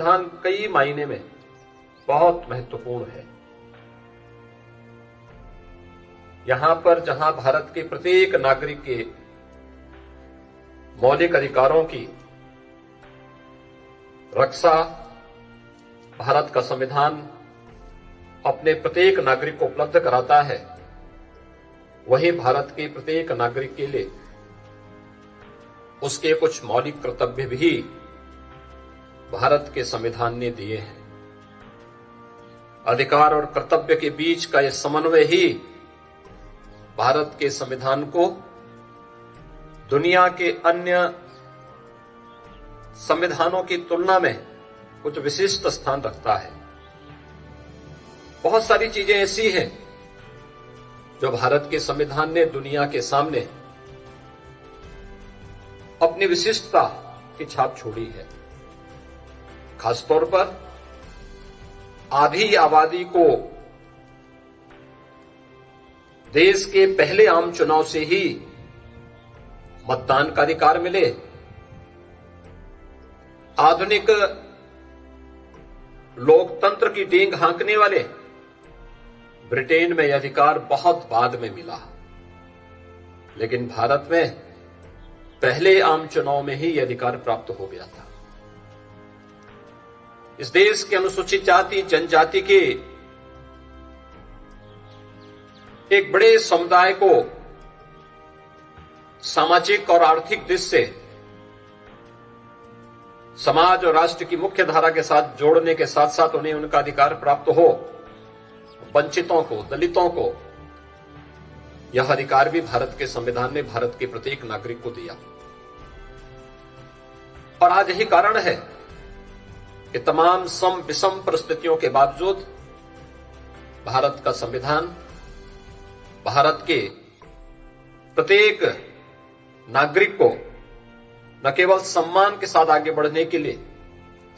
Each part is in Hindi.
संविधान कई मायने में बहुत महत्वपूर्ण है। यहां पर जहां भारत के प्रत्येक नागरिक के मौलिक अधिकारों की रक्षा भारत का संविधान अपने प्रत्येक नागरिक को उपलब्ध कराता है, वही भारत के प्रत्येक नागरिक के लिए उसके कुछ मौलिक कर्तव्य भी भारत के संविधान ने दिए हैं। अधिकार और कर्तव्य के बीच का यह समन्वय ही भारत के संविधान को दुनिया के अन्य संविधानों की तुलना में कुछ विशिष्ट स्थान रखता है। बहुत सारी चीजें ऐसी हैं जो भारत के संविधान ने दुनिया के सामने अपनी विशिष्टता की छाप छोड़ी है। खासतौर पर आधी आबादी को देश के पहले आम चुनाव से ही मतदान का अधिकार मिले। आधुनिक लोकतंत्र की डींग हाँकने वाले ब्रिटेन में यह अधिकार बहुत बाद में मिला, लेकिन भारत में पहले आम चुनाव में ही यह अधिकार प्राप्त हो गया था। इस देश के अनुसूचित जाति जनजाति के एक बड़े समुदाय को सामाजिक और आर्थिक दृष्टि से समाज और राष्ट्र की मुख्य धारा के साथ जोड़ने के साथ साथ उन्हें उनका अधिकार प्राप्त हो, वंचितों को, दलितों को, यह अधिकार भी भारत के संविधान ने भारत के प्रत्येक नागरिक को दिया। और आज यही कारण है कि तमाम सम विषम परिस्थितियों के बावजूद भारत का संविधान भारत के प्रत्येक नागरिक को न केवल सम्मान के साथ आगे बढ़ने के लिए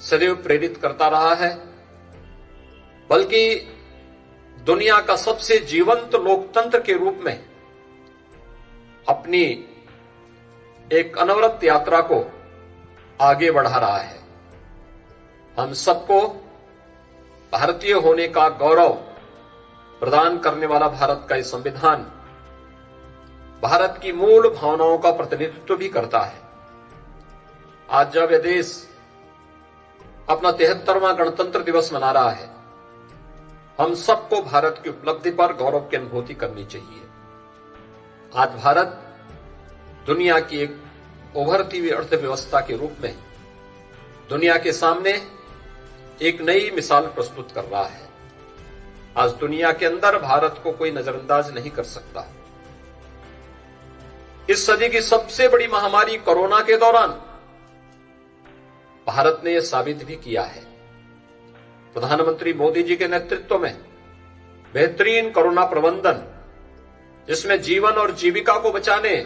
सदैव प्रेरित करता रहा है, बल्कि दुनिया का सबसे जीवंत लोकतंत्र के रूप में अपनी एक अनवरत यात्रा को आगे बढ़ा रहा है। हम सबको भारतीय होने का गौरव प्रदान करने वाला भारत का यह संविधान भारत की मूल भावनाओं का प्रतिनिधित्व भी करता है। आज जब यह देश अपना 73वां गणतंत्र दिवस मना रहा है, हम सबको भारत की उपलब्धि पर गौरव की अनुभूति करनी चाहिए। आज भारत दुनिया की एक उभरती हुई अर्थव्यवस्था के रूप में दुनिया के सामने एक नई मिसाल प्रस्तुत कर रहा है। आज दुनिया के अंदर भारत को कोई नजरअंदाज नहीं कर सकता। इस सदी की सबसे बड़ी महामारी कोरोना के दौरान भारत ने यह साबित भी किया है। प्रधानमंत्री मोदी जी के नेतृत्व में बेहतरीन कोरोना प्रबंधन, जिसमें जीवन और जीविका को बचाने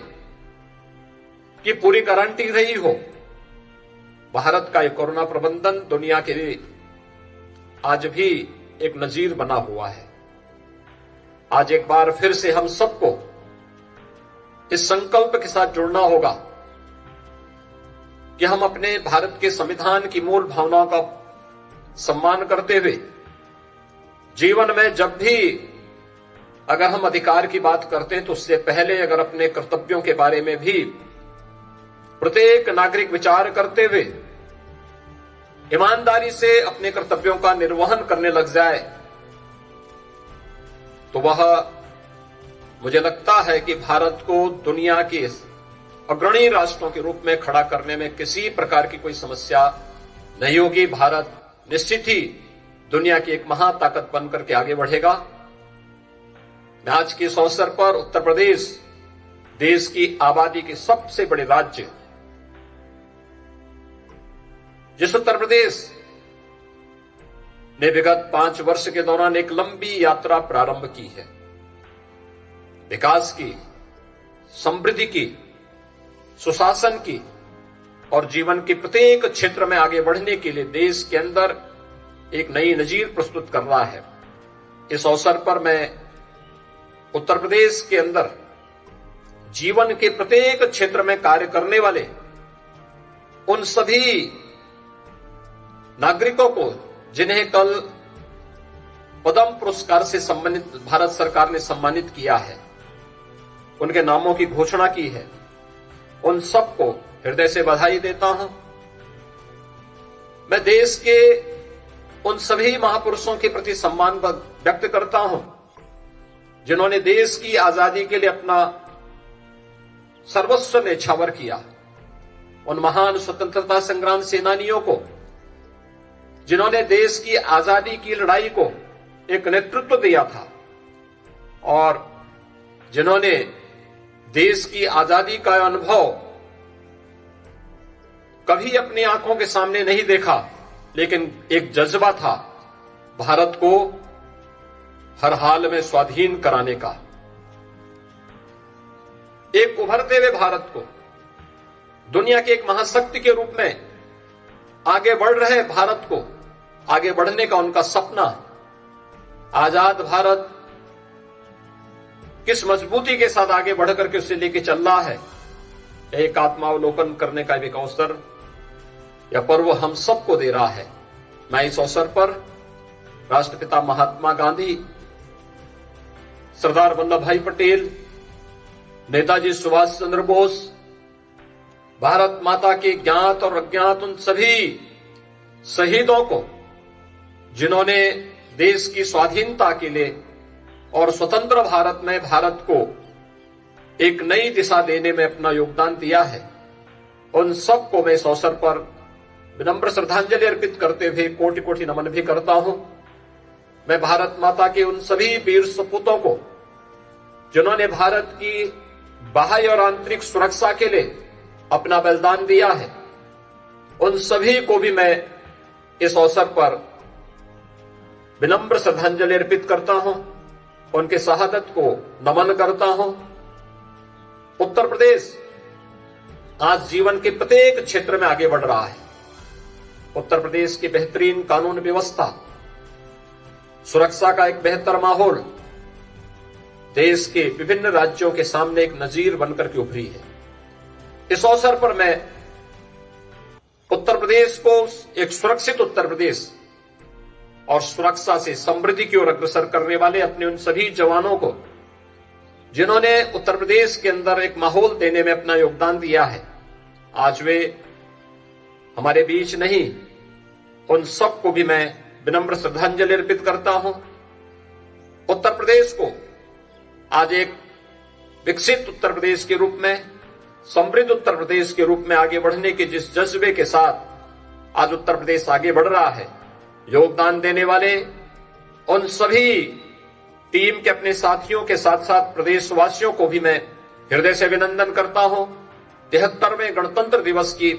की पूरी गारंटी रही हो, भारत का यह कोरोना प्रबंधन दुनिया के लिए आज भी एक नजीर बना हुआ है। आज एक बार फिर से हम सबको इस संकल्प के साथ जुड़ना होगा कि हम अपने भारत के संविधान की मूल भावनाओं का सम्मान करते हुए जीवन में जब भी अगर हम अधिकार की बात करते हैं तो उससे पहले अगर अपने कर्तव्यों के बारे में भी प्रत्येक नागरिक विचार करते हुए ईमानदारी से अपने कर्तव्यों का निर्वहन करने लग जाए तो वह, मुझे लगता है कि भारत को दुनिया के अग्रणी राष्ट्रों के रूप में खड़ा करने में किसी प्रकार की कोई समस्या नहीं होगी। भारत निश्चित ही दुनिया की एक महाताकत बनकर के आगे बढ़ेगा। मैं आज के इस अवसर पर उत्तर प्रदेश, देश की आबादी के सबसे बड़े राज्य, जिस उत्तर प्रदेश ने विगत 5 वर्ष के दौरान एक लंबी यात्रा प्रारंभ की है, विकास की, समृद्धि की, सुशासन की और जीवन के प्रत्येक क्षेत्र में आगे बढ़ने के लिए देश के अंदर एक नई नजीर प्रस्तुत कर रहा है। इस अवसर पर मैं उत्तर प्रदेश के अंदर जीवन के प्रत्येक क्षेत्र में कार्य करने वाले उन सभी नागरिकों को जिन्हें कल पद्म पुरस्कार से सम्मानित भारत सरकार ने सम्मानित किया है, उनके नामों की घोषणा की है, उन सबको हृदय से बधाई देता हूं। मैं देश के उन सभी महापुरुषों के प्रति सम्मान व्यक्त करता हूं जिन्होंने देश की आजादी के लिए अपना सर्वस्व न्यौछावर किया। उन महान स्वतंत्रता संग्राम सेनानियों को जिन्होंने देश की आजादी की लड़ाई को एक नेतृत्व दिया था और जिन्होंने देश की आजादी का अनुभव कभी अपनी आंखों के सामने नहीं देखा, लेकिन एक जज्बा था भारत को हर हाल में स्वाधीन कराने का। एक उभरते हुए भारत को दुनिया के एक महाशक्ति के रूप में आगे बढ़ रहे भारत को आगे बढ़ने का उनका सपना, आजाद भारत किस मजबूती के साथ आगे बढ़कर के उसे लेके चल रहा है, एक आत्मावलोकन करने का एक अवसर यह पर्व हम सबको दे रहा है। मैं इस अवसर पर राष्ट्रपिता महात्मा गांधी, सरदार वल्लभ भाई पटेल, नेताजी सुभाष चंद्र बोस, भारत माता के ज्ञात और अज्ञात उन सभी शहीदों को जिन्होंने देश की स्वाधीनता के लिए और स्वतंत्र भारत में भारत को एक नई दिशा देने में अपना योगदान दिया है, उन सबको मैं इस अवसर पर विनम्र श्रद्धांजलि अर्पित करते हुए कोटि कोटि नमन भी करता हूं। मैं भारत माता के उन सभी वीर सपूतों को जिन्होंने भारत की बाह्य और आंतरिक सुरक्षा के लिए अपना बलिदान दिया है, उन सभी को भी मैं इस अवसर पर विनम्र श्रद्धांजलि अर्पित करता हूं, उनके शहादत को नमन करता हूं। उत्तर प्रदेश आज जीवन के प्रत्येक क्षेत्र में आगे बढ़ रहा है। उत्तर प्रदेश की बेहतरीन कानून व्यवस्था, सुरक्षा का एक बेहतर माहौल देश के विभिन्न राज्यों के सामने एक नजीर बनकर के उभरी है। इस अवसर पर मैं उत्तर प्रदेश को एक सुरक्षित उत्तर प्रदेश और सुरक्षा से समृद्धि की ओर अग्रसर करने वाले अपने उन सभी जवानों को जिन्होंने उत्तर प्रदेश के अंदर एक माहौल देने में अपना योगदान दिया है, आज वे हमारे बीच नहीं, उन सबको भी मैं विनम्र श्रद्धांजलि अर्पित करता हूं। उत्तर प्रदेश को आज एक विकसित उत्तर प्रदेश के रूप में, समृद्ध उत्तर प्रदेश के रूप में आगे बढ़ने के जिस जज्बे के साथ आज उत्तर प्रदेश आगे बढ़ रहा है, योगदान देने वाले उन सभी टीम के अपने साथियों के साथ साथ प्रदेशवासियों को भी मैं हृदय से अभिनंदन करता हूं। 73वें गणतंत्र दिवस की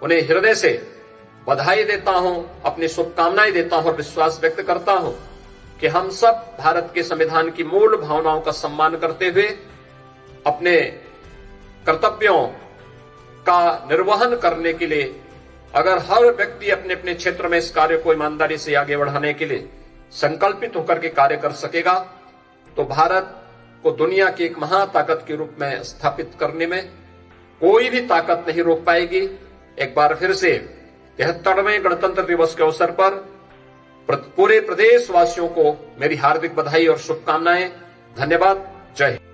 उन्हें हृदय से बधाई देता हूं, अपनी शुभकामनाएं देता हूं और विश्वास व्यक्त करता हूं कि हम सब भारत के संविधान की मूल भावनाओं का सम्मान करते हुए अपने कर्तव्यों का निर्वहन करने के लिए अगर हर व्यक्ति अपने अपने क्षेत्र में इस कार्य को ईमानदारी से आगे बढ़ाने के लिए संकल्पित होकर के कार्य कर सकेगा, तो भारत को दुनिया की एक महाताकत के रूप में स्थापित करने में कोई भी ताकत नहीं रोक पाएगी। एक बार फिर से 73वें गणतंत्र दिवस के अवसर पर पूरे प्रदेशवासियों को मेरी हार्दिक बधाई और शुभकामनाएं। धन्यवाद। जय हिंद।